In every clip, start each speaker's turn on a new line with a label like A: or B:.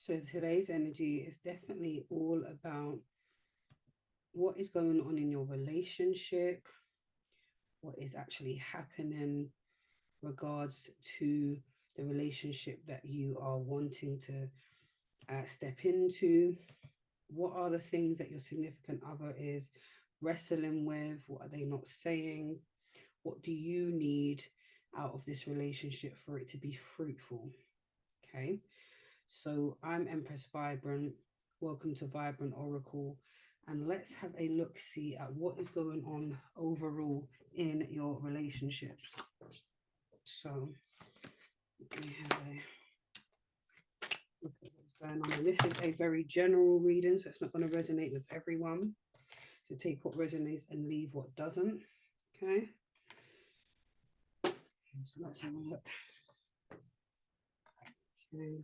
A: So today's energy is definitely all about what is going on in your relationship, what is actually happening regards to the relationship that you are wanting to step into. What are the things that your significant other is wrestling with? What are they not saying? What do you need out of this relationship for it to be fruitful? Okay, so I'm Empress Vibrant. Welcome to Vibrant Oracle. And let's have a look see at what is going on overall in your relationships. So we have a look at what's going on. And this is a very general reading, so it's not going to resonate with everyone. So take what resonates and leave what doesn't. Okay. So let's have a look. Okay.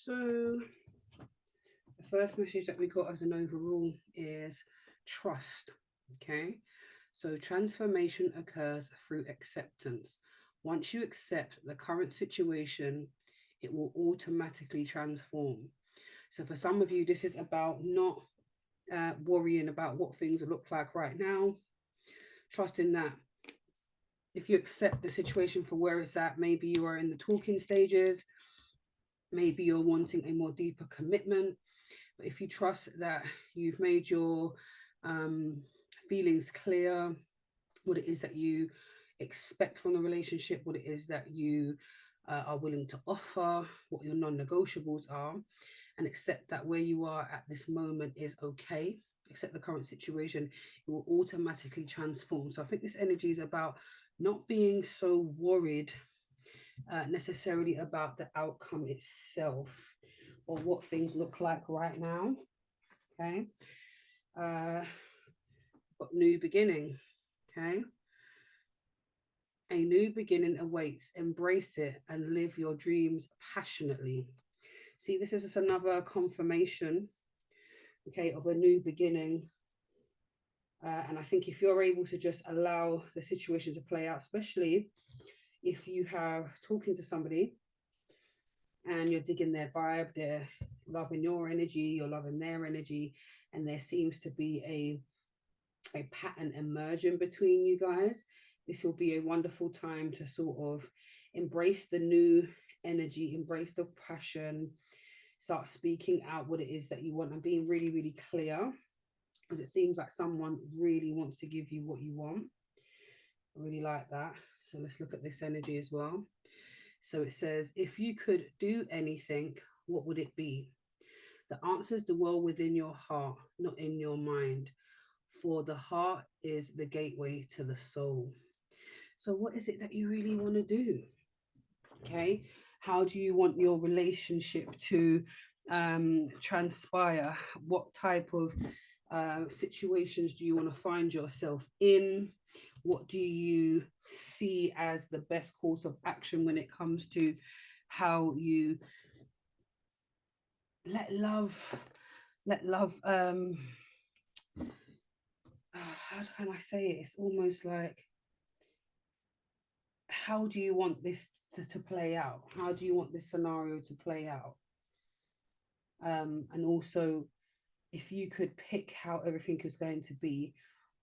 A: So the first message that we got as an overall is trust. Okay. So transformation occurs through acceptance. Once you accept the current situation, it will automatically transform. So for some of you, this is about not worrying about what things look like right now, trusting that if you accept the situation for where it's at, maybe you are in the talking stages, maybe you're wanting a more deeper commitment. But if you trust that you've made your um, feelings clear, what it is that you expect from the relationship, what it is that you are willing to offer, what your non negotiables are, and accept that where you are at this moment is okay. Accept the current situation, it will automatically transform. So I think this energy is about not being so worried necessarily about the outcome itself or what things look like right now. Okay. Uh, but new beginning. Okay. A new beginning awaits. Embrace it and live your dreams passionately. See, this is just another confirmation, okay, of a new beginning. And I think if you're able to just allow the situation to play out, especially if you have talking to somebody and you're digging their vibe, they're loving your energy, you're loving their energy, and there seems to be a pattern emerging between you guys, this will be a wonderful time to sort of embrace the new energy, embrace the passion, start speaking out what it is that you want and being really, really clear because it seems like someone really wants to give you what you want. I really like that. So let's look at this energy as well. So it says, if you could do anything, what would it be? The answers dwell within your heart, not in your mind. For the heart is the gateway to the soul. So, what is it that you really want to do? Okay. How do you want your relationship to transpire? What type of situations do you want to find yourself in? What do you see as the best course of action when it comes to how you let love, let love, how can I say it? It's almost like, how do you want this to play out? How do you want this scenario to play out? And also, if you could pick how everything is going to be,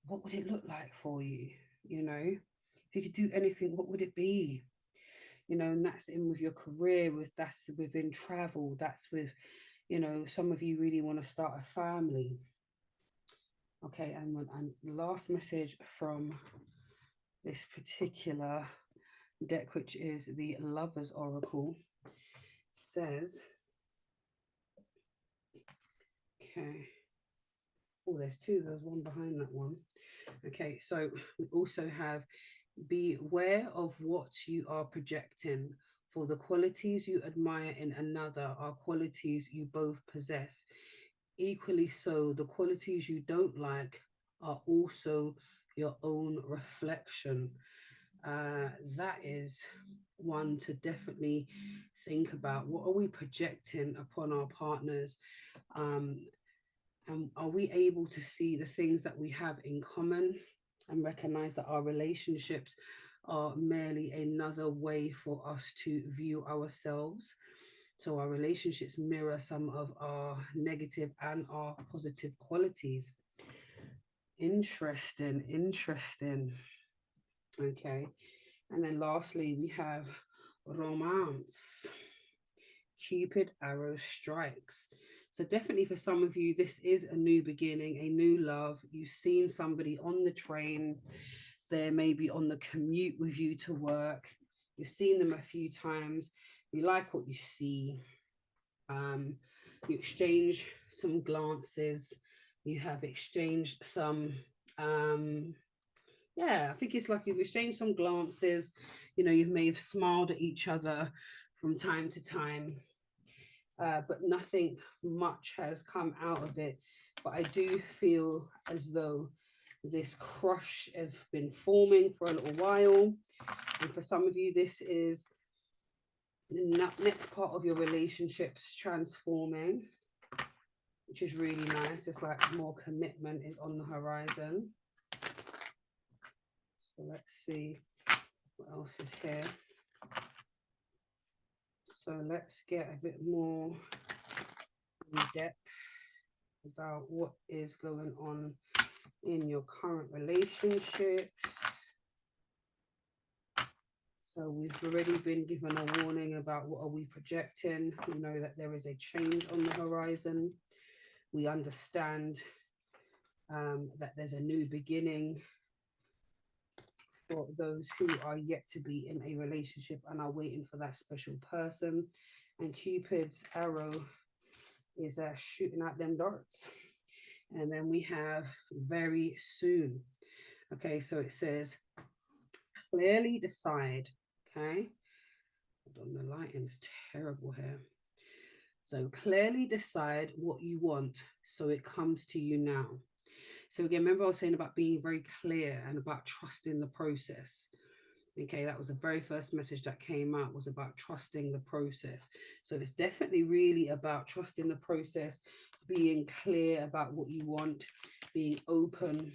A: what would it look like for you? You know, if you could do anything, what would it be? You know, and that's in with your career, with that's within travel, that's with, you know, some of you really want to start a family. Okay, and last message from this particular deck, which is the Lovers Oracle, says, okay, oh, there's two, there's one behind that one. Okay, so we also have beware of what you are projecting, for the qualities you admire in another are qualities you both possess. Equally so, the qualities you don't like are also your own reflection. That is one to definitely think about. What are we projecting upon our partners? Um, and are we able to see the things that we have in common and recognize that our relationships are merely another way for us to view ourselves? So our relationships mirror some of our negative and our positive qualities. Interesting, interesting. Okay. And then lastly, we have romance. Cupid arrow strikes. So definitely for some of you, this is a new beginning, a new love. You've seen somebody on the train, they're maybe on the commute with you to work. You've seen them a few times. You like what you see. Um, you exchange some glances. You have exchanged some yeah, I think it's like you've exchanged some glances. You know, you may have smiled at each other from time to time, but nothing much has come out of it. But I do feel as though this crush has been forming for a little while. And for some of you, this is the next part of your relationships transforming, which is really nice. It's like more commitment is on the horizon. So let's see what else is here. So let's get a bit more in depth about what is going on in your current relationships. So we've already been given a warning about what are we projecting. We know that there is a change on the horizon. We understand that there's a new beginning for those who are yet to be in a relationship and are waiting for that special person. And Cupid's arrow is shooting out them darts. And then we have very soon. Okay, so it says clearly decide. Okay, hold on, the lighting's terrible here. So clearly decide what you want so it comes to you now. So again, remember I was saying about being very clear and about trusting the process. Okay, that was the very first message that came out, was about trusting the process. So it's definitely really about trusting the process, being clear about what you want, being open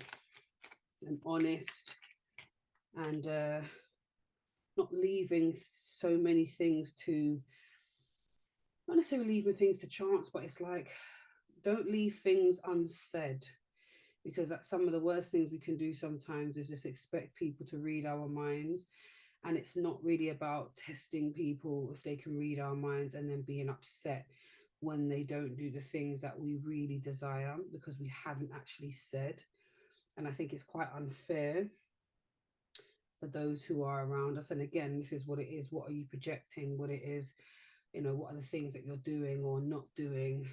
A: and honest, and not leaving so many things to, not necessarily leaving things to chance, but it's like, don't leave things unsaid, because that's some of the worst things we can do sometimes, is just expect people to read our minds. And it's not really about testing people if they can read our minds and then being upset when they don't do the things that we really desire because we haven't actually said. And I think it's quite unfair for those who are around us. And again, this is what it is. What are you projecting? What it is, you know, what are the things that you're doing or not doing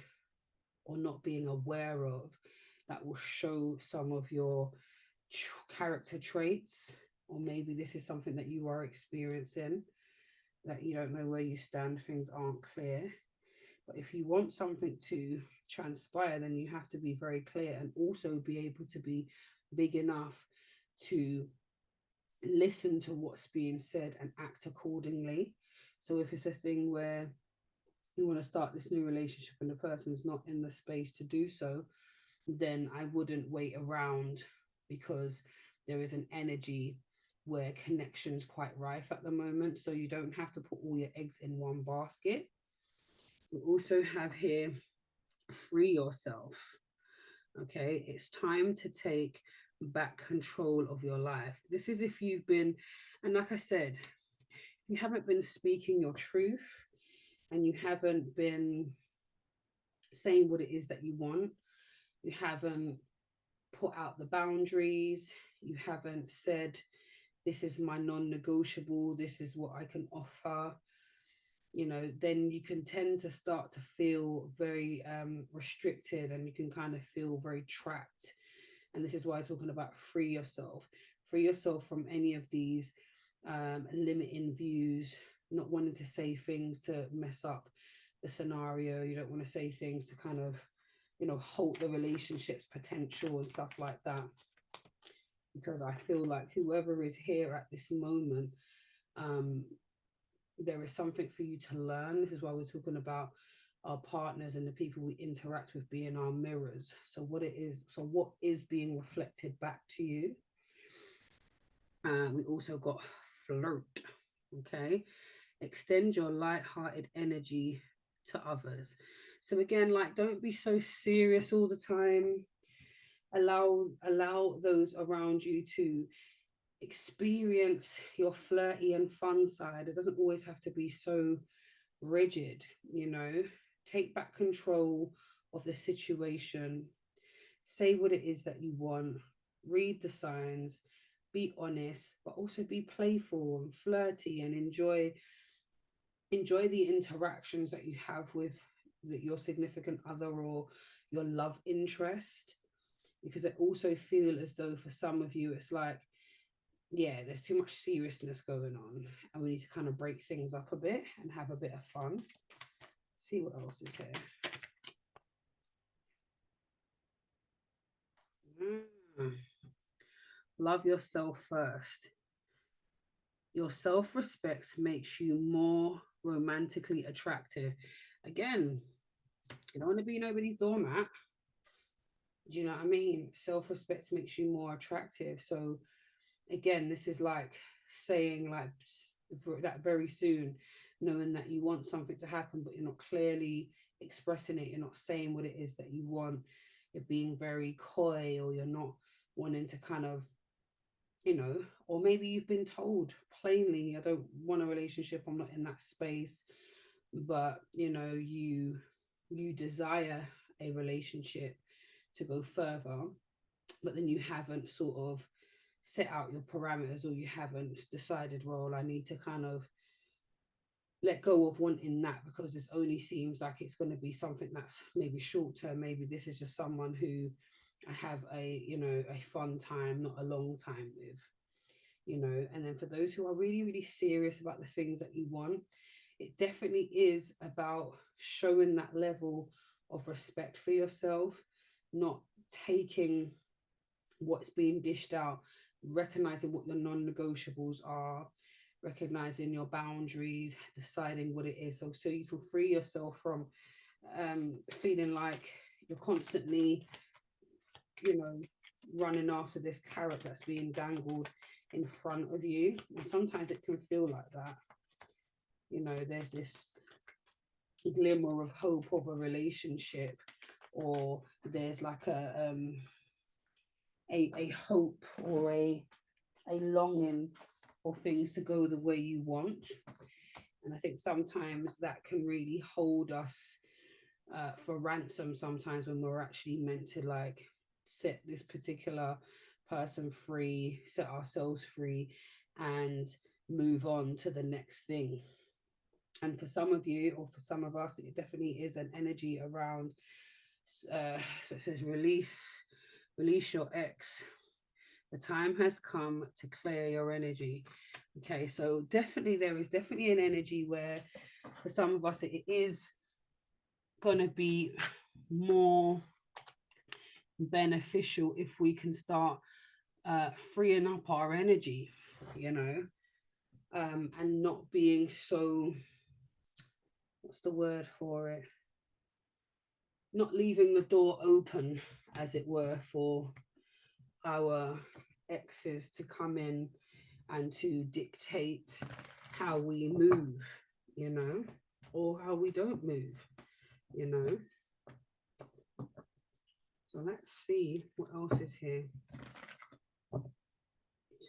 A: or not being aware of that will show some of your character traits? Or maybe this is something that you are experiencing, that you don't know where you stand, things aren't clear. But if you want something to transpire, then you have to be very clear and also be able to be big enough to listen to what's being said and act accordingly. So if it's a thing where you want to start this new relationship and the person's not in the space to do so, then I wouldn't wait around, because there is an energy where connection's quite rife at the moment. So you don't have to put all your eggs in one basket. We also have here, free yourself. Okay, it's time to take back control of your life. This is if you've been, and like I said, if you haven't been speaking your truth and you haven't been saying what it is that you want, you haven't put out the boundaries, you haven't said, this is my non-negotiable, this is what I can offer, you know, then you can tend to start to feel very restricted, and you can kind of feel very trapped. And this is why I'm talking about free yourself. Free yourself from any of these limiting views, not wanting to say things to mess up the scenario. You don't want to say things to kind of, you know, halt the relationship's potential and stuff like that. Because I feel like whoever is here at this moment, there is something for you to learn. This is why we're talking about our partners and the people we interact with being our mirrors. So what is being reflected back to you? We also got flirt. Okay, extend your light-hearted energy to others. So again, like, don't be so serious all the time. Allow those around you to experience your flirty and fun side. It doesn't always have to be so rigid, you know. Take back control of the situation. Say what it is that you want. Read the signs. Be honest, but also be playful and flirty, and enjoy the interactions that you have with your significant other or your love interest. Because I also feel as though for some of you, it's like, yeah, there's too much seriousness going on, and we need to kind of break things up a bit and have a bit of fun. Let's see what else is here. Love yourself first. Your self-respect makes you more romantically attractive. Again, you don't want to be nobody's doormat. Do you know what I mean? Self-respect makes you more attractive. So again, this is like saying, like, that very soon, knowing that you want something to happen, but you're not clearly expressing it. You're not saying what it is that you want. You're being very coy, or you're not wanting to kind of, you know, or maybe you've been told plainly, I don't want a relationship, I'm not in that space, but you know, you desire a relationship to go further, but then you haven't sort of set out your parameters, or you haven't decided, well, I need to kind of let go of wanting that, because this only seems like it's going to be something that's maybe short term. Maybe this is just someone who I have a, you know, a fun time, not a long time with, you know. And then for those who are really, really serious about the things that you want, it definitely is about showing that level of respect for yourself, not taking what's being dished out, recognizing what your non-negotiables are, recognizing your boundaries, deciding what it is, so you can free yourself from feeling like you're constantly, you know, running after this carrot that's being dangled in front of you. And sometimes it can feel like that. You know, there's this glimmer of hope of a relationship, or there's like a hope, or a longing for things to go the way you want. And I think sometimes that can really hold us for ransom, sometimes, when we're actually meant to like set this particular person free, set ourselves free, and move on to the next thing. And for some of you, or for some of us, it definitely is an energy around, so it says release your ex. The time has come to clear your energy. Okay, so definitely there is definitely an energy where for some of us it is going to be more beneficial if we can start freeing up our energy, you know, and not being so, what's the word for it? Not leaving the door open, as it were, for our exes to come in and to dictate how we move, you know, or how we don't move, you know. So let's see what else is here.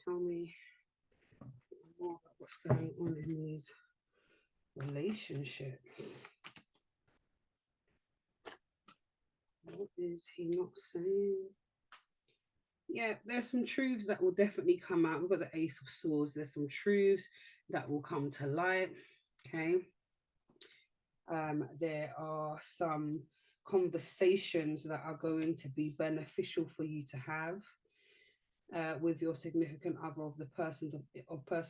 A: Tell me more about what's going on in these relationships. What is he not saying? Yeah, there's some truths that will definitely come out. We've got the Ace of Swords. There's some truths that will come to light. Okay. There are some conversations that are going to be beneficial for you to have with your significant other, of the person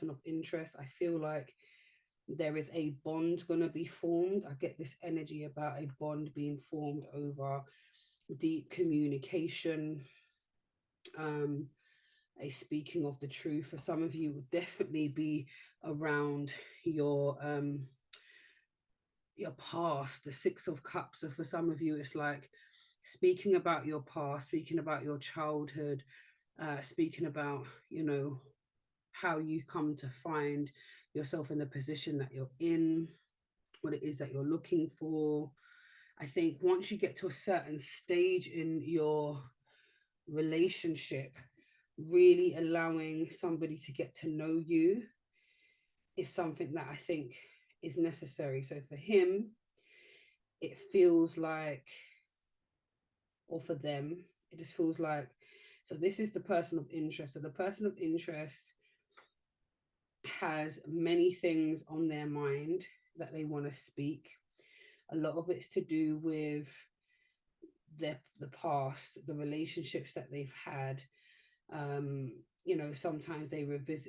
A: of interest. I feel like there is a bond going to be formed. I get this energy about a bond being formed over deep communication, a speaking of the truth. For some of you, will definitely be around your past, the Six of Cups. So for some of you, it's like speaking about your past, speaking about your childhood, speaking about, you know, how you come to find yourself in the position that you're in. what it is that you're looking for. I think once you get to a certain stage in your relationship, really allowing somebody to get to know you is something that I think is necessary. So for him, it feels like, or for them, it just feels like, so this is the person of interest. So the person of interest has many things on their mind that they want to speak. A lot of it's to do with the past, the relationships that they've had. Sometimes they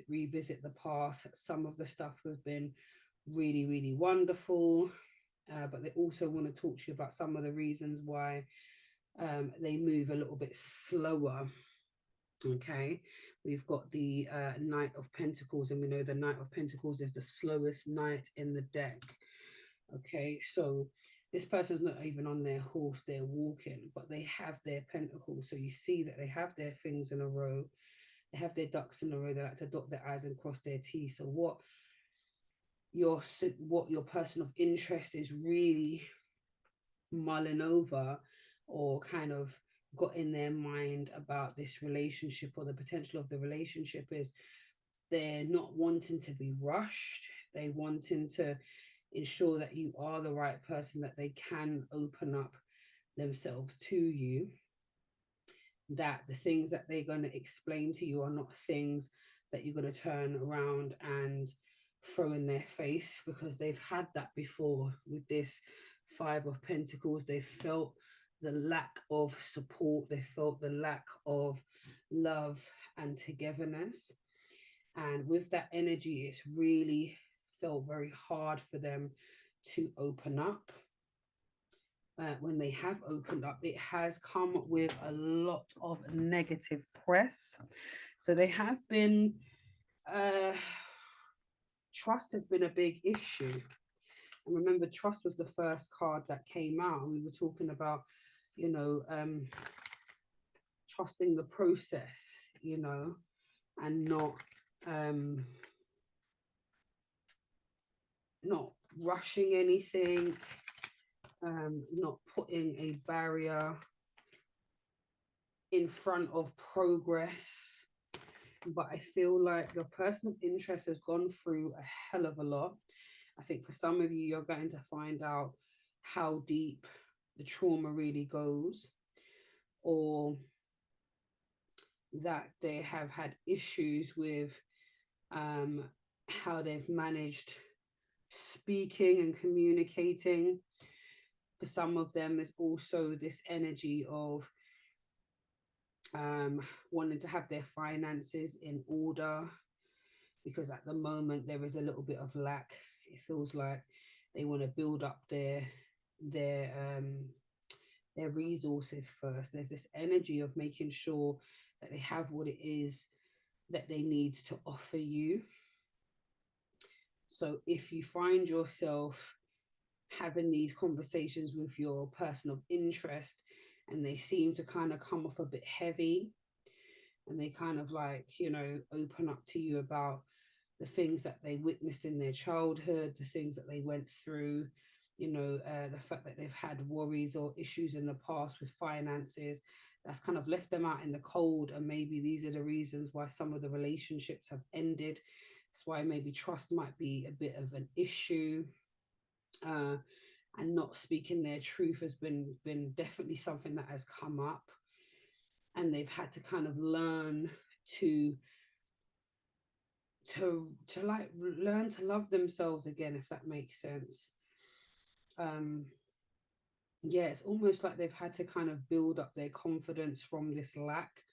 A: revisit the past. Some of the stuff have been really, really wonderful, but they also want to talk to you about some of the reasons why they move a little bit slower. Okay, we've got the Knight of Pentacles, and we know the Knight of Pentacles is the slowest knight in the deck. Okay, so this person's not even on their horse, they're walking, but they have their pentacles. So you see that they have their things in a row, they have their ducks in a row, they like to dot their I's and cross their T's. So what your person of interest is really mulling over, or kind of got in their mind about this relationship or the potential of the relationship, is they're not wanting to be rushed. They wanting to ensure that you are the right person, that they can open up themselves to you, that the things that they're going to explain to you are not things that you're going to turn around and throw in their face, because they've had that before with this Five of Pentacles. They felt the lack of support, they felt the lack of love and togetherness, and with that energy, it's really felt very hard for them to open up. When they have opened up, it has come with a lot of negative press. So they have been, trust has been a big issue. And remember, trust was the first card that came out. And we were talking about, trusting the process, and not rushing anything, not putting a barrier in front of progress. But I feel like your person of interest has gone through a hell of a lot. I think for some of you, you're going to find out how deep the trauma really goes, or that they have had issues with how they've managed speaking and communicating. For some of them, there's also this energy of wanting to have their finances in order, because at the moment there is a little bit of lack. It feels like they want to build up their resources first. There's this energy of making sure that they have what it is that they need to offer you. So if you find yourself having these conversations with your person of interest and they seem to kind of come off a bit heavy, and they kind of open up to you about the things that they witnessed in their childhood, the things that they went through, the fact that they've had worries or issues in the past with finances, that's kind of left them out in the cold. And maybe these are the reasons why some of the relationships have ended. That's why maybe trust might be a bit of an issue. And not speaking their truth has been definitely something that has come up, and they've had to kind of learn to learn to love themselves again, if that makes sense. It's almost like they've had to kind of build up their confidence from this lack,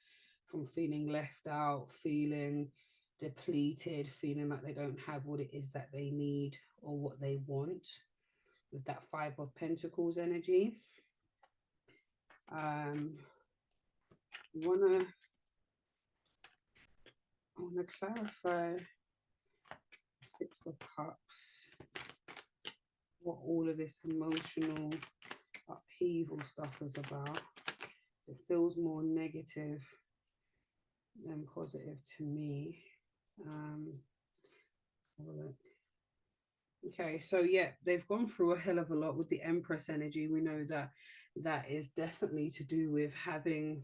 A: from feeling left out, feeling depleted, feeling like they don't have what it is that they need or what they want, with that Five of Pentacles energy. I want to clarify Six of Cups, what all of this emotional upheaval stuff is about. It feels more negative than positive to me. Okay, so yeah, they've gone through a hell of a lot with the Empress energy. We know that that is definitely to do with having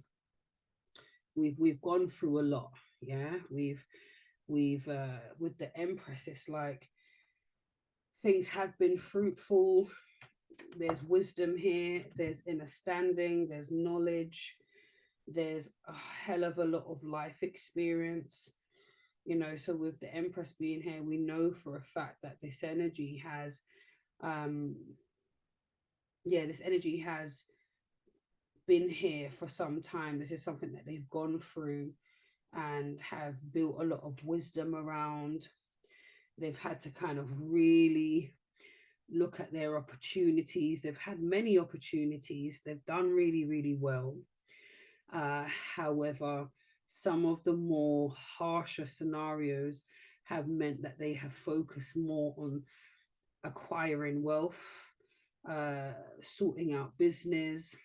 A: we've gone through a lot. Yeah, we've with the Empress, it's like things have been fruitful. There's wisdom here, there's understanding, there's knowledge, there's a hell of a lot of life experience. So with the Empress being here, we know for a fact that this energy has um yeah, this energy has been here for some time. This is something that they've gone through and have built a lot of wisdom around. They've had to kind of really look at their opportunities. They've had many opportunities. They've done really, really well. However, some of the more harsher scenarios have meant that they have focused more on acquiring wealth, sorting out business,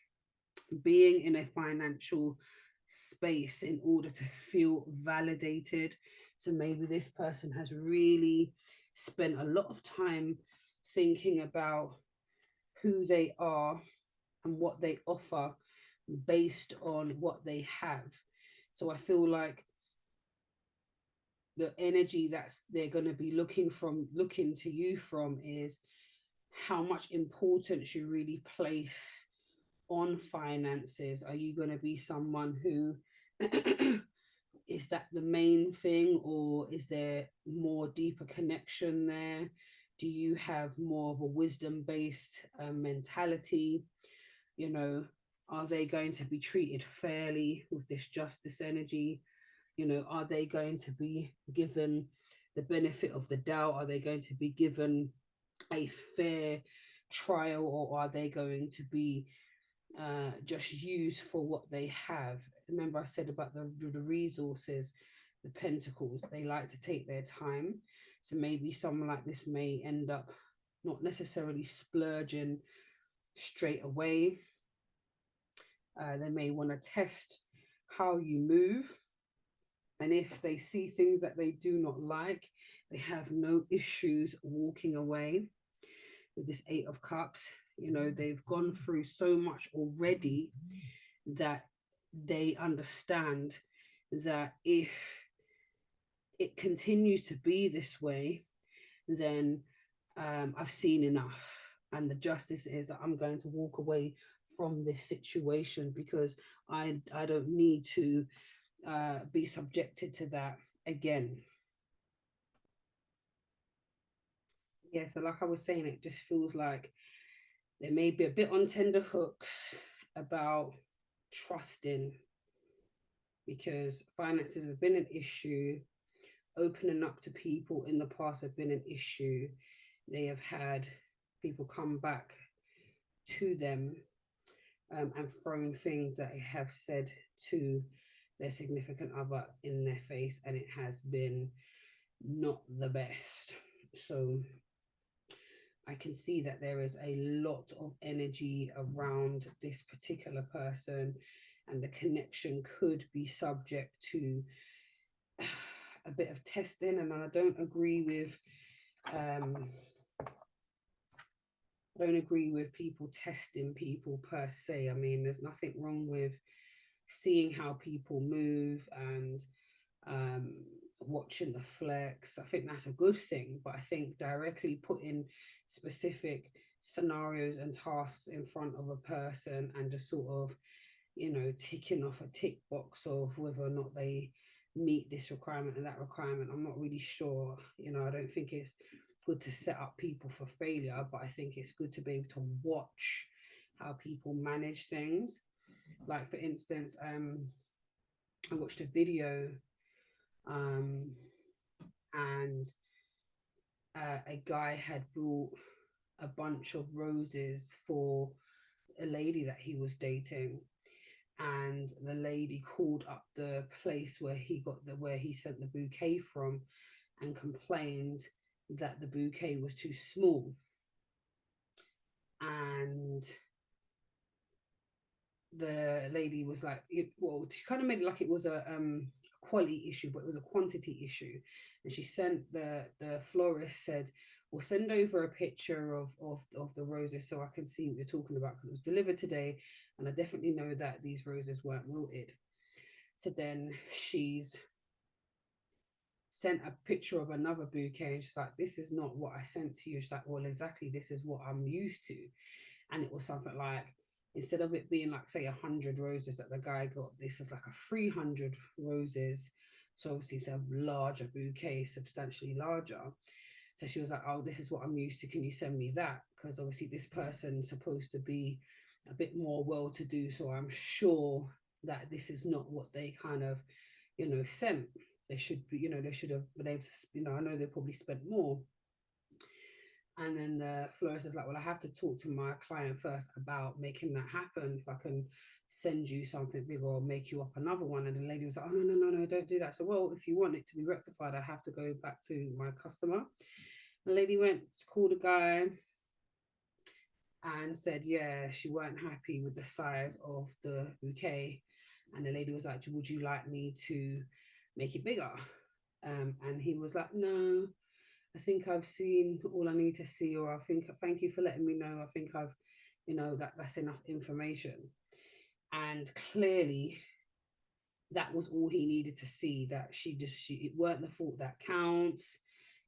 A: being in a financial space in order to feel validated. So maybe this person has really spent a lot of time thinking about who they are and what they offer based on what they have. So I feel like the energy that's they're going to be looking to you from is how much importance you really place on finances. Are you going to be someone who is that the main thing, or is there more deeper connection there? Do you have more of a wisdom based mentality? you know are they going to be treated fairly with this justice energy? Are they going to be given the benefit of the doubt? Are they going to be given a fair trial, or are they going to be just used for what they have? Remember, I said about the resources, the pentacles, they like to take their time. So maybe someone like this may end up not necessarily splurging straight away. They may want to test how you move. And if they see things that they do not like, they have no issues walking away. With this Eight of Cups, they've gone through so much already that they understand that if it continues to be this way, then I've seen enough. And the justice is that I'm going to walk away from this situation because I don't need to be subjected to that again. Yeah, so like I was saying, it just feels like they may be a bit on tender hooks about trusting, because finances have been an issue. Opening up to people in the past have been an issue. They have had people come back to them and throwing things that they have said to their significant other in their face, and it has been not the best. So I can see that there is a lot of energy around this particular person, and the connection could be subject to a bit of testing. And I don't agree with people testing people per se. I mean, there's nothing wrong with seeing how people move and um, watching the flex. I think that's a good thing, but I think directly putting specific scenarios and tasks in front of a person and just sort of, ticking off a tick box of whether or not they meet this requirement and that requirement, I'm not really sure. I don't think it's good to set up people for failure, but I think it's good to be able to watch how people manage things. Like, for instance, I watched a video um, and a guy had brought a bunch of roses for a lady that he was dating, and the lady called up the place where he sent the bouquet from and complained that the bouquet was too small. And the lady was like, she kind of made it like it was a quality issue, but it was a quantity issue. And she sent the florist said, We'll send over a picture of the roses so I can see what you're talking about, because it was delivered today and I definitely know that these roses weren't wilted. So then she's sent a picture of another bouquet and she's like, this is not what I sent to you. She's like, well, exactly, this is what I'm used to. And it was something like, instead of it being like, say, 100 roses that the guy got, this is like a 300 roses. So obviously it's a larger bouquet, substantially larger. So she was like, oh, this is what I'm used to, can you send me that? Because obviously this person's supposed to be a bit more well-to-do, so I'm sure that this is not what they kind of, sent. They should be, they should have been able to, I know they probably spent more. And then the florist is like, well, I have to talk to my client first about making that happen. If I can send you something big or make you up another one. And the lady was like, oh, no, don't do that. So, well, if you want it to be rectified, I have to go back to my customer. The lady went to call the guy and said, yeah, she weren't happy with the size of the bouquet. And the lady was like, would you like me to make it bigger? And he was like, no, I think I've seen all I need to see, or I think, thank you for letting me know. I think I've, that's enough information. And clearly that was all he needed to see, that it weren't the thought that counts.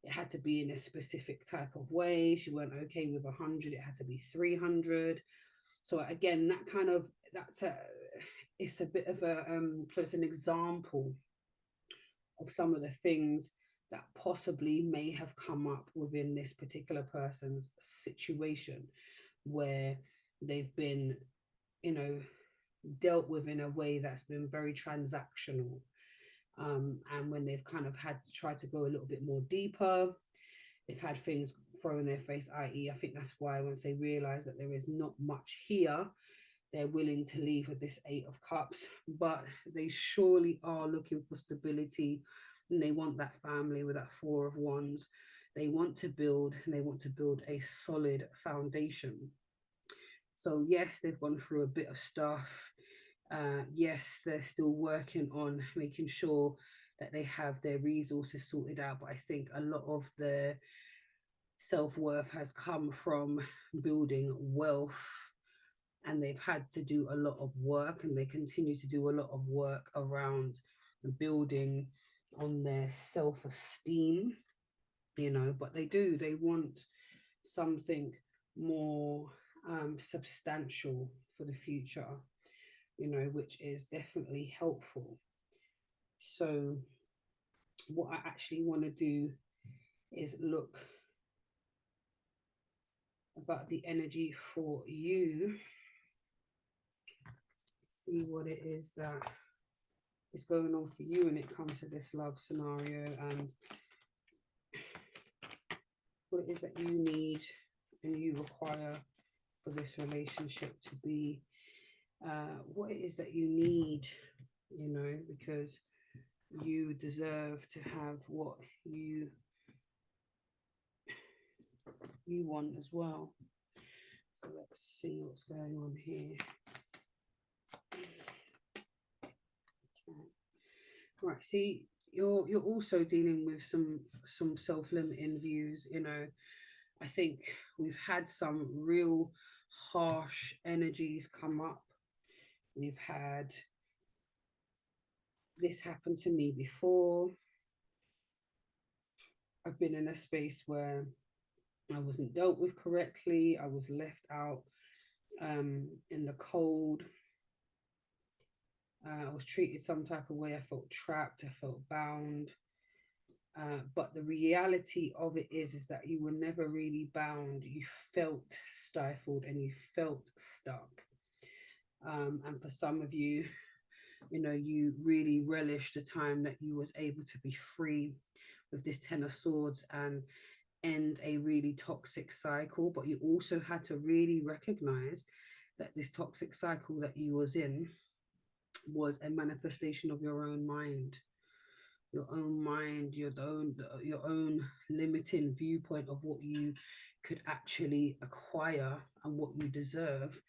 A: It had to be in a specific type of way. She weren't okay with 100. It had to be 300. So again, it's a bit of a, so it's an example of some of the things that possibly may have come up within this particular person's situation, where they've been, dealt with in a way that's been very transactional. And when they've kind of had to try to go a little bit more deeper, they've had things thrown in their face, i.e., I think that's why once they realize that there is not much here, they're willing to leave with this 8 of Cups. But they surely are looking for stability, and they want that family with that 4 of Wands. They want to build, and they want to build a solid foundation. So yes, they've gone through a bit of stuff. Yes, they're still working on making sure that they have their resources sorted out. But I think a lot of their self-worth has come from building wealth, and they've had to do a lot of work, and they continue to do a lot of work around building on their self-esteem, but they want something more substantial for the future, which is definitely helpful. So what I actually want to do is look about the energy for you, see what it is that is going on for you when it comes to this love scenario, and what it is that you need and you require for this relationship to be, what it is that you need, because you deserve to have what you want as well. So let's see what's going on here. Okay. Right, see, you're also dealing with some self-limiting views. I think we've had some real harsh energies come up. We've had this happen to me before. I've been in a space where I wasn't dealt with correctly. I was left out in the cold. I was treated some type of way. I felt trapped. I felt bound. But the reality of it is that you were never really bound. You felt stifled and you felt stuck. And for some of you, you really relished the time that you was able to be free with this 10 of Swords and end a really toxic cycle. But you also had to really recognize that this toxic cycle that you was in was a manifestation of your own mind, your own limiting viewpoint of what you could actually acquire and what you deserve,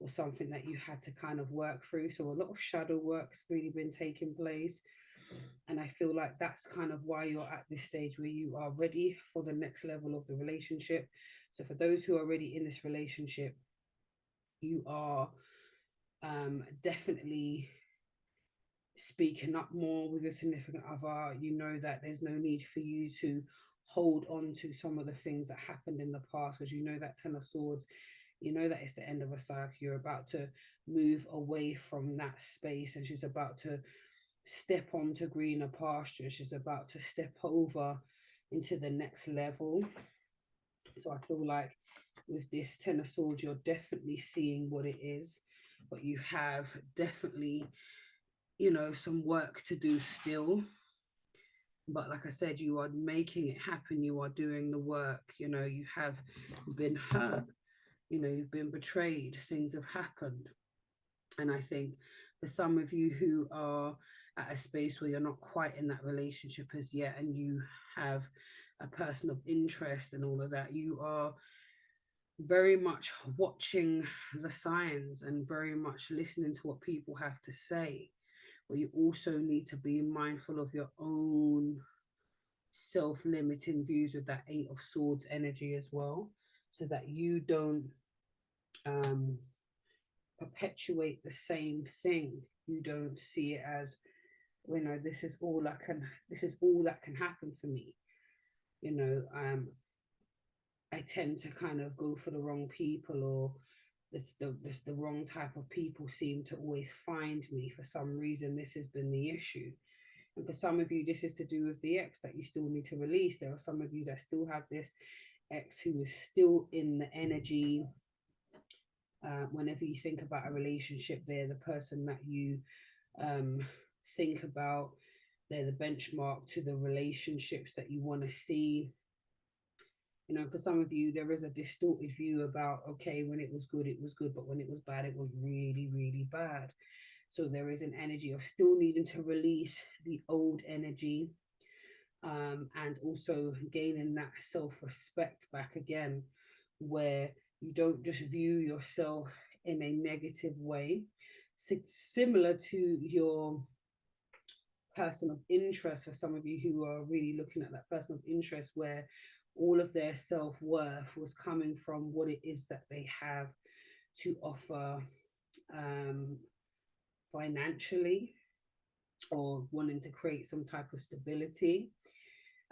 A: was something that you had to kind of work through. So a lot of shadow work's really been taking place. And I feel like that's kind of why you're at this stage where you are ready for the next level of the relationship. So for those who are already in this relationship, you are definitely speaking up more with your significant other. You know that there's no need for you to hold on to some of the things that happened in the past, because you know that Ten of Swords, you know that it's the end of a cycle. You're about to move away from that space, and she's about to step onto greener pasture. She's about to step over into the next level. So I feel like with this Ten of Swords, you're definitely seeing what it is, but you have definitely, you know, some work to do still. But like I said, you are making it happen. You are doing the work. You know, you have been hurt. You know, you've been betrayed. Things have happened. And I think for some of you who are at a space where you're not quite in that relationship as yet, and you have a person of interest and all of that, you are very much watching the signs and very much listening to what people have to say. But you also need to be mindful of your own self-limiting views with that Eight of Swords energy as well, so that you don't um perpetuate the same thing. You don't see it as, you know, this is all that can happen for me. You know, I tend to kind of go for the wrong people, or it's the wrong type of people seem to always find me. For some reason, this has been the issue. And for some of you, this is to do with the ex that you still need to release. There are some of you that still have this ex who is still in the energy. Whenever you think about a relationship, they're the person that you um, think about. They're the benchmark to the relationships that you want to see. You know, for some of you, there is a distorted view about, okay, when it was good, but when it was bad, it was really, really bad. So there is an energy of still needing to release the old energy, and also gaining that self-respect back again, where you don't just view yourself in a negative way. Similar to your person of interest, for some of you who are really looking at that person of interest, where all of their self-worth was coming from what it is that they have to offer, um, financially, or wanting to create some type of stability,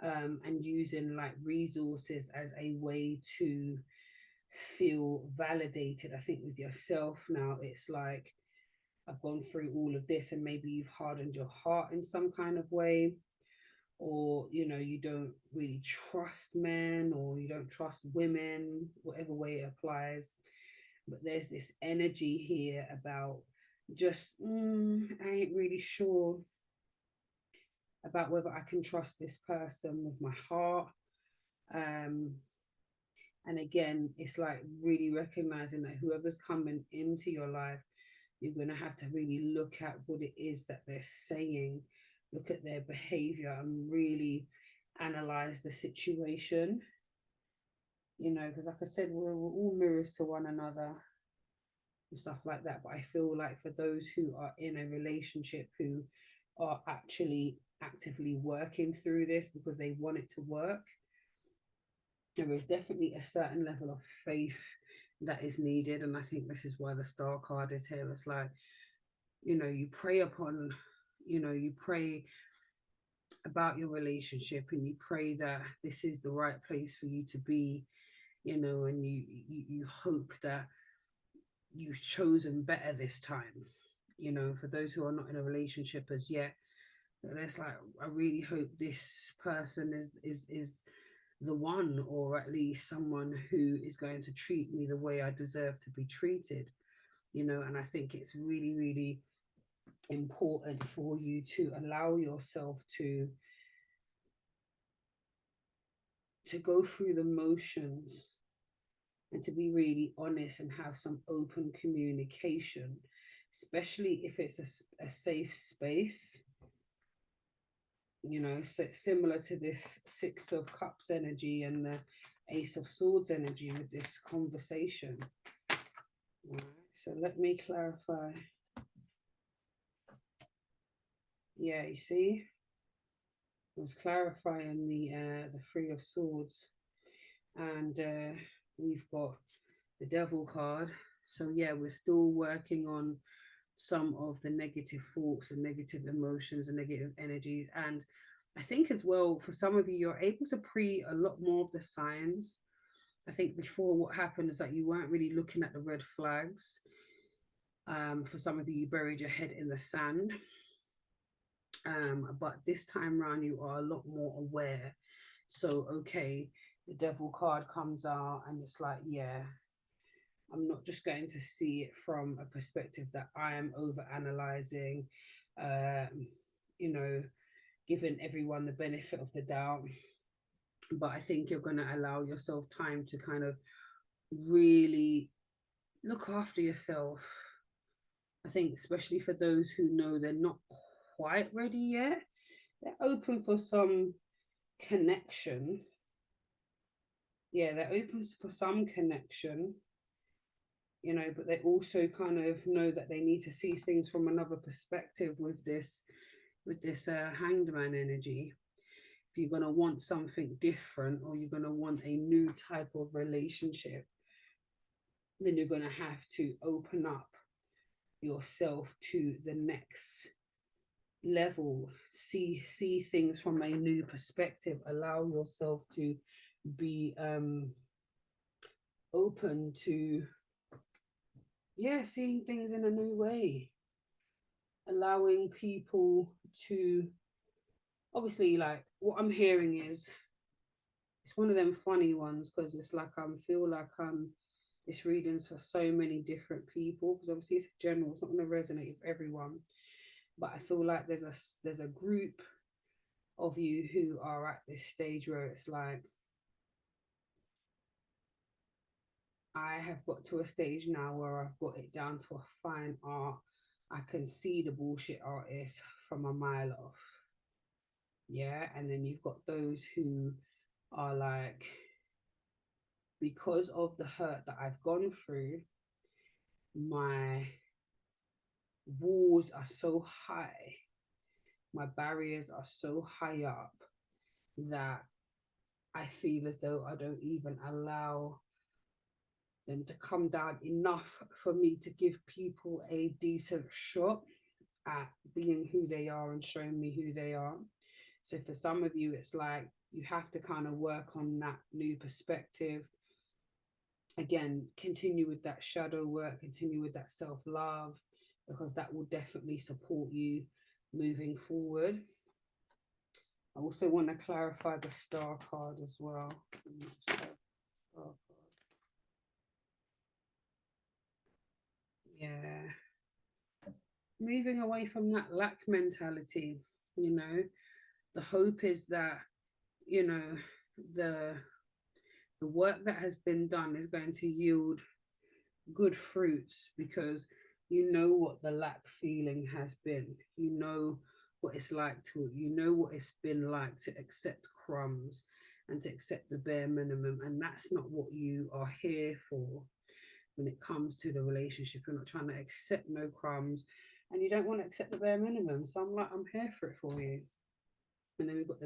A: and using like resources as a way to feel validated. I think with yourself now, it's like, I've gone through all of this, and maybe you've hardened your heart in some kind of way, or you know, you don't really trust men, or you don't trust women, whatever way it applies. But there's this energy here about just, I ain't really sure about whether I can trust this person with my heart. Um, and again, it's like really recognizing that whoever's coming into your life, you're going to have to really look at what it is that they're saying, look at their behavior, and really analyze the situation. You know, because like I said, we're all mirrors to one another and stuff like that. But I feel like for those who are in a relationship, who are actually actively working through this because they want it to work, there is definitely a certain level of faith that is needed. And I think this is why the Star card is here. It's like, you know, you pray upon, you know, you pray about your relationship, and you pray that this is the right place for you to be, you know, and you hope that you've chosen better this time. You know, for those who are not in a relationship as yet, it's like, I really hope this person is the one, or at least someone who is going to treat me the way I deserve to be treated. You know, and I think it's really, really important for you to allow yourself to go through the motions, and to be really honest and have some open communication, especially if it's a safe space. You know, so similar to this Six of Cups energy and the Ace of Swords energy with this conversation. All right, so let me clarify. Yeah, you see, I was clarifying the Three of Swords, and we've got the Devil card. So yeah, we're still working on some of the negative thoughts and negative emotions and negative energies. And I think as well, for some of you, you're able to pre a lot more of the signs. I think before, what happened is that you weren't really looking at the red flags. For some of you, you buried your head in the sand. But this time around, you are a lot more aware. So, okay, the devil card comes out, and it's like, yeah, I'm not just going to see it from a perspective that I am over analyzing, um, you know, giving everyone the benefit of the doubt. But I think you're going to allow yourself time to kind of really look after yourself. I think, especially for those who know they're not quite ready yet, they're open for some connection. Yeah, they're open for some connection, but they also kind of know that they need to see things from another perspective with this hanged man energy. If you're going to want something different, or you're going to want a new type of relationship, then you're going to have to open up yourself to the next level, see things from a new perspective, allow yourself to be open to, yeah, seeing things in a new way, allowing people to, obviously, like, what I'm hearing is, it's one of them funny ones, because it's like I feel like this reading's for so many different people, because obviously it's general, it's not going to resonate with everyone, but I feel like there's a group of you who are at this stage where it's like, I have got to a stage now where I've got it down to a fine art. I can see the bullshit artist from a mile off. Yeah. And then you've got those who are like, because of the hurt that I've gone through, my walls are so high, my barriers are so high up, that I feel as though I don't even allow them to come down enough for me to give people a decent shot at being who they are and showing me who they are. So for some of you, it's like you have to kind of work on that new perspective. Again, continue with that shadow work, continue with that self-love, because that will definitely support you moving forward. I also want to clarify the star card as well. Yeah. Moving away from that lack mentality, the hope is that, you know, the the work that has been done is going to yield good fruits, because you know what the lack feeling has been. You know what it's like what it's been like to accept crumbs and to accept the bare minimum. And that's not what you are here for when it comes to the relationship. You're not trying to accept no crumbs, and you don't want to accept the bare minimum. So I'm like, I'm here for it for you. And then we've got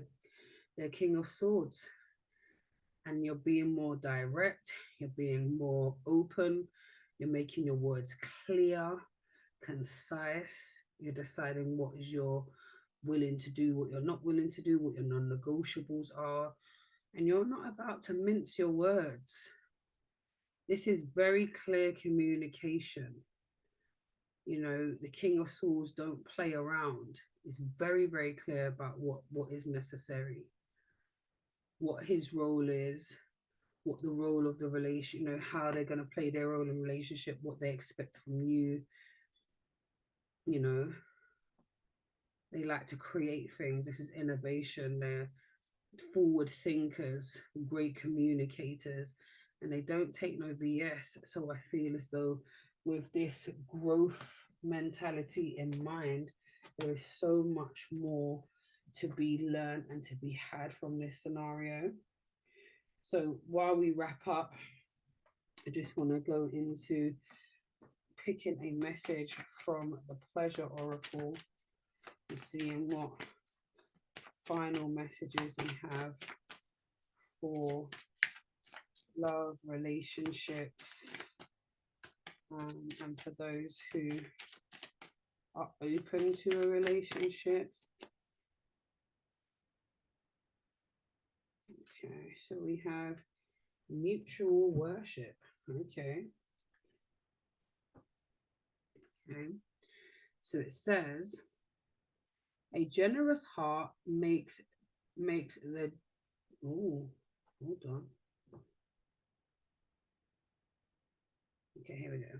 A: the King of Swords, and you're being more direct, you're being more open, you're making your words clear, concise, you're deciding what is you're willing to do, what you're not willing to do, what your non-negotiables are, and you're not about to mince your words. This is very clear communication. The King of Swords don't play around. It's very, very clear about what is necessary, what his role is, what the role of the relation, how they're going to play their role in relationship, what they expect from you. They like to create things. This is innovation. They're forward thinkers, great communicators, and they don't take no BS. So I feel as though, with this growth mentality in mind, there is so much more to be learned and to be had from this scenario. So while we wrap up, I just want to go into picking a message from the Pleasure Oracle Just seeing what final messages we have for love, relationships, and for those who are open to a relationship. Okay, so we have mutual worship. Okay. Okay. So it says, a generous heart makes the, oh, hold on. Okay, here we go.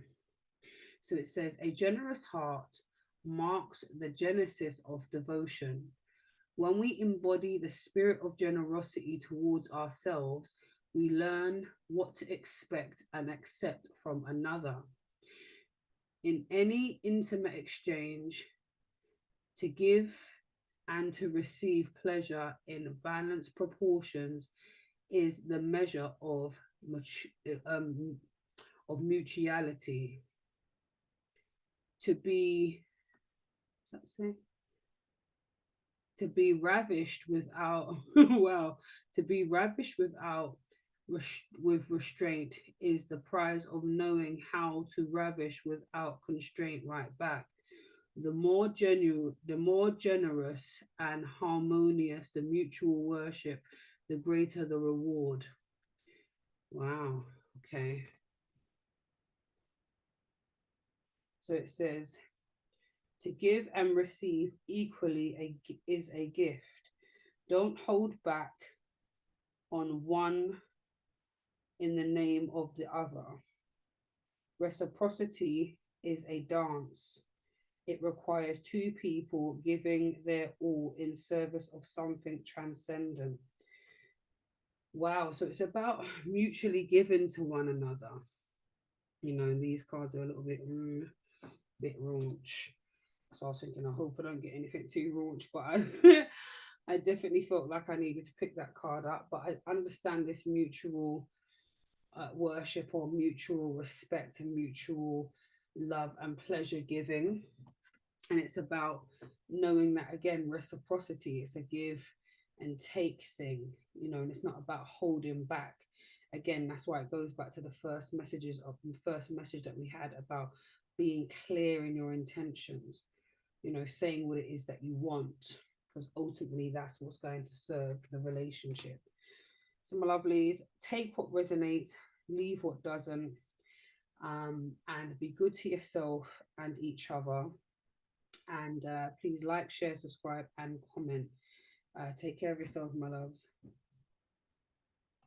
A: So it says, a generous heart marks the genesis of devotion. When we embody the spirit of generosity towards ourselves, we learn what to expect and accept from another. In any intimate exchange, to give and to receive pleasure in balanced proportions is the measure of mutuality. To be, let's say, to be ravished without well, to be ravished without with restraint is the prize of knowing how to ravish without constraint right back. The more generous and harmonious the mutual worship, the greater the reward. Wow. Okay. So it says, to give and receive equally is a gift. Don't hold back on one in the name of the other. Reciprocity is a dance. It requires two people giving their all in service of something transcendent. Wow, so it's about mutually giving to one another. You know, these cards are a little bit raunch. So I was thinking, I hope I don't get anything too raunch, but I definitely felt like I needed to pick that card up. But I understand this mutual worship or mutual respect and mutual love and pleasure giving. And it's about knowing that, again, reciprocity, it's a give and take thing, you know, and it's not about holding back. Again, that's why it goes back to the first message that we had about being clear in your intentions, you know, saying what it is that you want, because ultimately that's what's going to serve the relationship. So my lovelies, take what resonates, leave what doesn't, and be good to yourself and each other. And please like, share, subscribe, and comment. Take care of yourself, my loves.